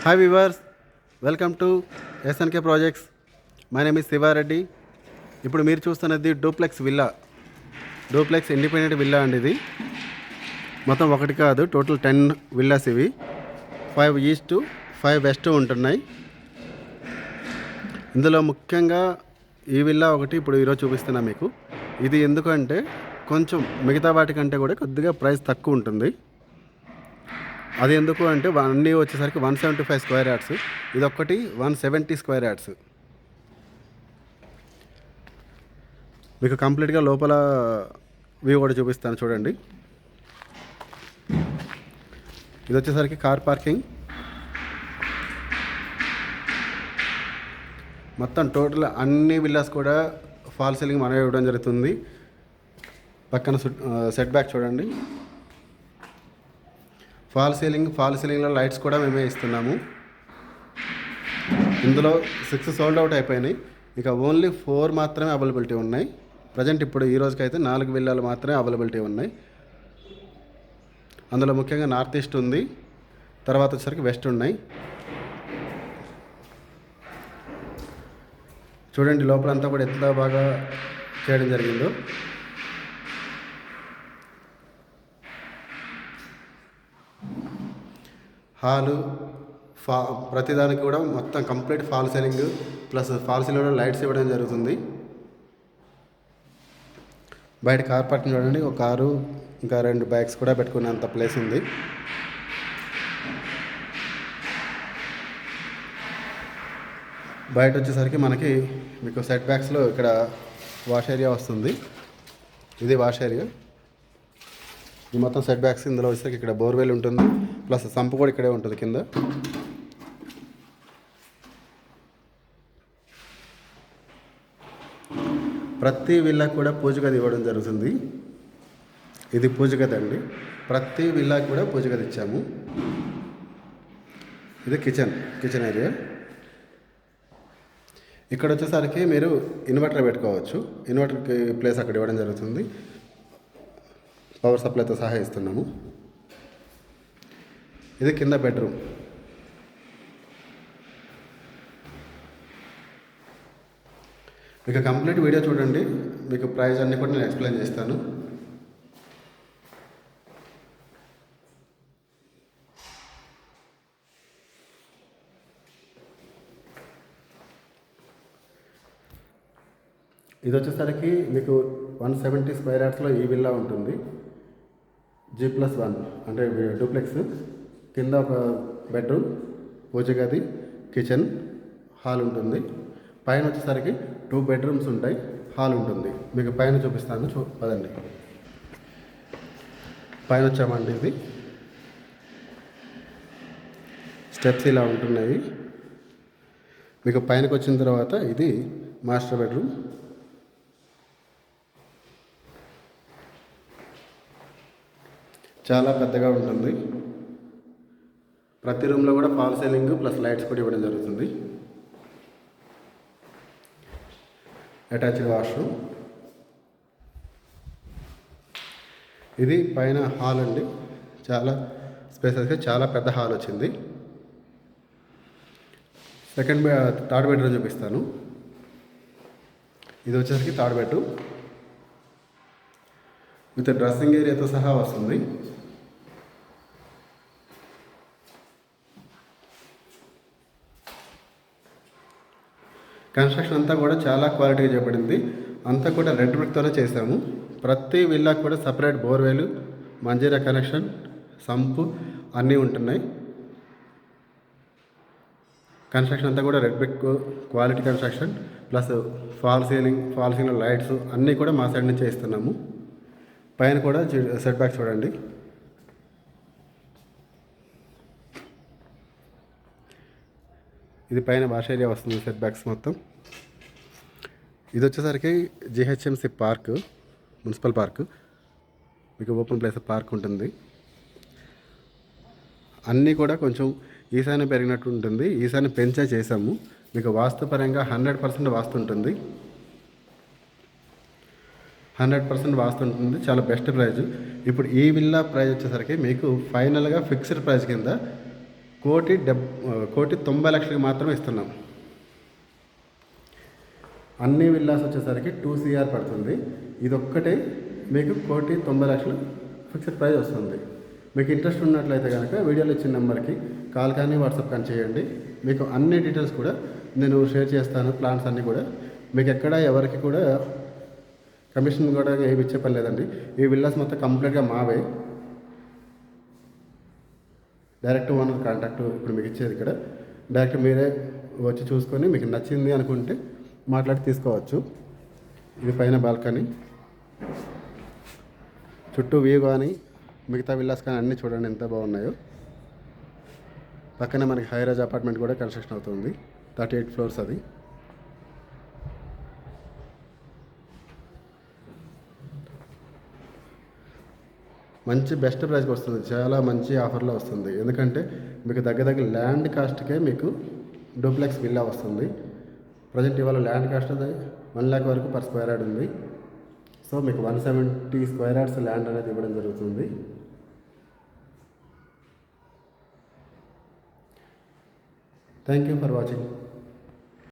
Hi viewers, welcome to SNK projects. My name is Shivareddy. ఇప్పుడు మీరు చూస్తున్నది duplex villa, duplex independent villa అండి. ఇది మొత్తం ఒకటి కాదు, టోటల్ 10 విల్లాస్ ఇవి. 5 ఈస్ట్ 5 వెస్ట్ ఉంటున్నాయి. ఇందులో ముఖ్యంగా ఈ విల్లా ఒకటి ఇప్పుడు ఈరోజు చూపిస్తున్నా మీకు. ఇది ఎందుకంటే కొంచెం మిగతా వాటికంటే కూడా కొద్దిగా ప్రైస్ తక్కువ ఉంటుంది. అది ఎందుకు అంటే అన్నీ వచ్చేసరికి 175 స్క్వేర్ యార్డ్స్, ఇదొక్కటి 170 స్క్వేర్ యార్డ్స్. మీకు కంప్లీట్గా లోపల వ్యూ కూడా చూపిస్తాను చూడండి. ఇది వచ్చేసరికి కార్ పార్కింగ్. మొత్తం టోటల్ అన్ని విల్లాస్ కూడా ఫాల్ సీలింగ్ మనమే ఇవ్వడం జరుగుతుంది. పక్కన సెట్ బ్యాక్ చూడండి, ఫాల్ సీలింగ్లో లైట్స్ కూడా మేమే ఇస్తున్నాము. ఇందులో 6 సోల్డ్ అవుట్ అయిపోయినాయి, ఇక ఓన్లీ 4 మాత్రమే అవైలబిలిటీ ఉన్నాయి. ప్రజెంట్ ఇప్పుడు ఈ రోజుకైతే 4 విల్లాలు మాత్రమే అవైలబిలిటీ ఉన్నాయి. అందులో ముఖ్యంగా నార్త్ ఈస్ట్ ఉంది, తర్వాత వచ్చేసరికి వెస్ట్ ఉన్నాయి. చూడండి లోపలంతా కూడా ఎంత బాగా చేయడం జరిగిందో. హాలు ప్రతిదానికి కూడా మొత్తం complete false ceiling plus false సీలింగ్లో లైట్స్ ఇవ్వడం జరుగుతుంది. బయట కార్ పార్కింగ్ చూడండి, ఒక కారు ఇంకా 2 బైక్స్ కూడా పెట్టుకునేంత ప్లేస్ ఉంది. బయట వచ్చేసరికి మనకి మీకు సెట్ బ్యాక్స్లో ఇక్కడ వాష్ ఏరియా వస్తుంది. ఇది వాష్ ఏరియా. ఈ మొత్తం సెట్ బ్యాక్స్. ఇందులో వచ్చేసరికి ఇక్కడ బోర్వెల్ ఉంటుంది, ప్లస్ సంపు కూడా ఇక్కడే ఉంటుంది కింద. ప్రతి విల్లా కూడా పూజ గది ఇవ్వడం జరుగుతుంది. ఇది పూజ గది అండి. ప్రతి విల్లా కూడా పూజ గది ఇచ్చాము. ఇది కిచెన్ ఏరియా. ఇక్కడ వచ్చేసరికి మీరు ఇన్వర్టర్ పెట్టుకోవచ్చు. ఇన్వర్టర్కి ప్లేస్ అక్కడ ఇవ్వడం జరుగుతుంది. పవర్ సప్లైతో సహా ఇస్తున్నాము. ఇది కింద బెడ్రూమ్. మీకు కంప్లీట్ వీడియో చూడండి, మీకు ప్రైస్ అన్నీ కూడా నేను ఎక్స్ప్లెయిన్ చేస్తాను. ఇది వచ్చేసరికి మీకు 170 స్క్వేర్ యార్డ్స్లో ఈ విల్లా ఉంటుంది. G+1 అంటే డూప్లెక్స్. కింద ఒక బెడ్రూమ్, పూజ గది, కిచెన్, హాల్ ఉంటుంది. పైన వచ్చేసరికి 2 బెడ్రూమ్స్ ఉంటాయి, హాల్ ఉంటుంది. మీకు పైన చూపిస్తాను, పదండి. పైన వచ్చామండి. ఇది స్టెప్స్ ఇలా ఉంటున్నాయి. మీకు పైనకి వచ్చిన తర్వాత ఇది మాస్టర్ బెడ్రూమ్. చాలా పెద్దగా ఉంటుంది. ప్రతి రూమ్లో కూడా ఫాల్ సీలింగ్ ప్లస్ లైట్స్ కూడా ఇవ్వడం జరుగుతుంది. Attached washroom. ఇది పైన హాల్ అండి. చాలా స్పేసెస్గా చాలా పెద్ద హాల్ వచ్చింది. థర్డ్ బెడ్రూమ్ చూపిస్తాను. ఇది వచ్చేసరికి థర్డ్ బెడ్రూమ్ విత్ డ్రెస్సింగ్ ఏరియాతో సహా వస్తుంది. కన్స్ట్రక్షన్ అంతా కూడా చాలా క్వాలిటీగా చేయబడింది. అంతా కూడా రెడ్ బ్రిక్తోనే చేసాము. ప్రతి విల్లాకు కూడా separate borewell, Manjira connection, sump అన్నీ ఉంటున్నాయి. కన్స్ట్రక్షన్ అంతా కూడా red brick quality construction plus fall ceiling lights అన్నీ కూడా మా సైడ్ నుంచే ఇస్తున్నాము. పైన కూడా సెట్ బ్యాక్ చూడండి. ఇది పైన వాష్ ఏరియా వస్తుంది, సెట్ బ్యాక్స్ మొత్తం. ఇది వచ్చేసరికి GHMC పార్క్, మున్సిపల్ పార్క్. మీకు ఓపెన్ ప్లేస్ పార్క్ ఉంటుంది. అన్నీ కూడా కొంచెం ఈశాన్యం పెరిగినట్టు ఉంటుంది. ఈశాన్యం పెంచే చేసాము. మీకు వాస్తుపరంగా 100% వాస్తు ఉంటుంది. 100% వాస్తు ఉంటుంది. చాలా బెస్ట్ ప్రైజ్. ఇప్పుడు ఈ విల్లా ప్రైజ్ వచ్చేసరికి మీకు ఫైనల్గా ఫిక్స్డ్ ప్రైస్ కింద ₹1,90,00,000కి మాత్రమే ఇస్తున్నాం. అన్ని విల్లాస్ వచ్చేసరికి 2 CR పడుతుంది. ఇదొక్కటే మీకు ₹1,90,00,000 ఫిక్స్డ్ ప్రైస్ వస్తుంది. మీకు ఇంట్రెస్ట్ ఉన్నట్లయితే కనుక వీడియోలో ఇచ్చిన నెంబర్కి కాల్ కానీ వాట్సాప్ కానీ చేయండి. మీకు అన్ని డీటెయిల్స్ కూడా నేను షేర్ చేస్తాను. ప్లాన్స్ అన్నీ కూడా మీకు ఎక్కడ ఎవరికి కూడా కమిషన్ కూడా ఏమి ఇచ్చే పని లేదండి. ఈ విల్లాస్ మొత్తం కంప్లీట్గా మావే. డైరెక్ట్ ఓనర్ కాంటాక్ట్ ఇప్పుడు మీకు ఇచ్చేది ఇక్కడ. డైరెక్ట్ మీరే వచ్చి చూసుకొని మీకు నచ్చింది అనుకుంటే మాట్లాడి తీసుకోవచ్చు. ఇది పైన బాల్కనీ, చుట్టూ వ్యూ కానీ మిగతా విల్లాస్ కానీ అన్నీ చూడండి ఎంత బాగున్నాయో. పక్కనే మనకి హైరాజ్ అపార్ట్మెంట్ కూడా కన్స్ట్రక్షన్ అవుతుంది, 38 ఫ్లోర్స్ అది. మంచి బెస్ట్ ప్రైస్కి వస్తుంది, చాలా మంచి ఆఫర్లో వస్తుంది. ఎందుకంటే మీకు దగ్గర ల్యాండ్ కాస్ట్కే మీకు డూప్లెక్స్ విల్లా వస్తుంది. ప్రజెంట్ ఇవాళ ల్యాండ్ కాస్ట్ అది 1 lakh వరకు పర్ స్క్వేర్ యార్డ్ ఉంది. సో మీకు 170 స్క్వేర్ యార్డ్స్ ల్యాండ్ అనేది ఇవ్వడం జరుగుతుంది. Thank you for watching.